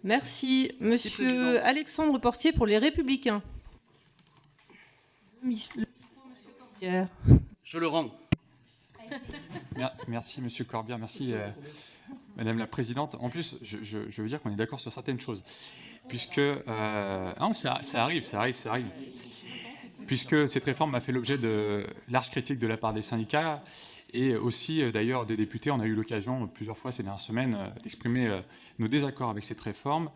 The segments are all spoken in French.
Merci. Monsieur Présidente. Alexandre Portier pour les Républicains. Je le rends. Merci, Monsieur Corbière. Merci, Madame la Présidente. En plus, je veux dire qu'on est d'accord sur certaines choses. Puisque... non, ça arrive. Puisque cette réforme a fait l'objet de larges critiques de la part des syndicats et aussi, d'ailleurs, des députés. On a eu l'occasion plusieurs fois ces dernières semaines d'exprimer nos désaccords avec cette réforme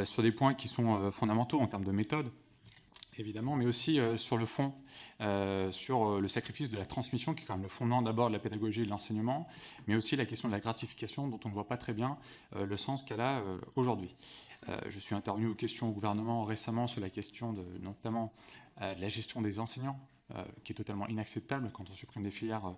sur des points qui sont fondamentaux en termes de méthode, évidemment, mais aussi sur le fond, sur le sacrifice de la transmission, qui est quand même le fondement d'abord de la pédagogie et de l'enseignement, mais aussi la question de la gratification, dont on ne voit pas très bien le sens qu'elle a aujourd'hui. Je suis intervenu aux questions au gouvernement récemment sur la question notamment de la gestion des enseignants, qui est totalement inacceptable quand on supprime des filières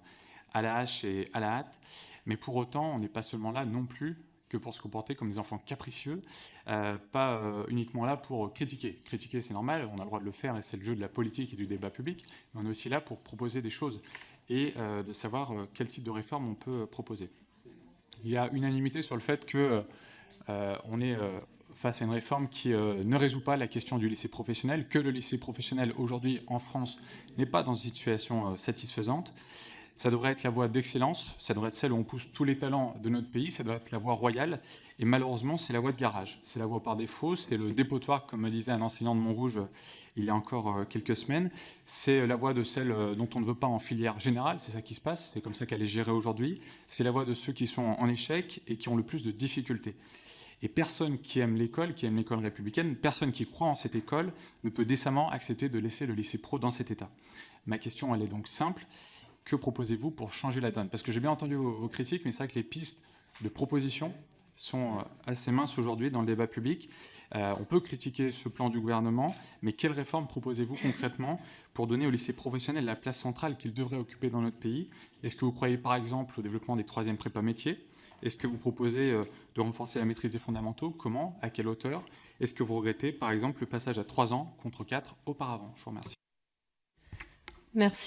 à la hache et à la hâte. Mais pour autant, on n'est pas seulement là non plus que pour se comporter comme des enfants capricieux, pas uniquement là pour critiquer. Critiquer, c'est normal, on a le droit de le faire et c'est le jeu de la politique et du débat public, mais on est aussi là pour proposer des choses et de savoir quel type de réforme on peut proposer. Il y a unanimité sur le fait que on est face à une réforme qui ne résout pas la question du lycée professionnel, que le lycée professionnel aujourd'hui en France n'est pas dans une situation satisfaisante. Ça devrait être la voie d'excellence, ça devrait être celle où on pousse tous les talents de notre pays, ça doit être la voie royale, et malheureusement c'est la voie de garage, c'est la voie par défaut, c'est le dépotoir, comme me disait un enseignant de Montrouge il y a encore quelques semaines, c'est la voie de celle dont on ne veut pas en filière générale, c'est ça qui se passe, c'est comme ça qu'elle est gérée aujourd'hui, c'est la voie de ceux qui sont en échec et qui ont le plus de difficultés. Et personne qui aime l'école républicaine, personne qui croit en cette école ne peut décemment accepter de laisser le lycée pro dans cet état. Ma question, elle est donc simple. Que proposez-vous pour changer la donne? Parce que j'ai bien entendu vos critiques, mais c'est vrai que les pistes de proposition sont assez minces aujourd'hui dans le débat public. On peut critiquer ce plan du gouvernement, mais quelles réformes proposez-vous concrètement pour donner au lycée professionnel la place centrale qu'il devrait occuper dans notre pays? Est-ce que vous croyez par exemple au développement des troisièmes prépas métiers? Est-ce que vous proposez de renforcer la maîtrise des fondamentaux? Comment? À quelle hauteur? Est-ce que vous regrettez par exemple le passage à 3 ans contre 4 auparavant? Je vous remercie. Merci.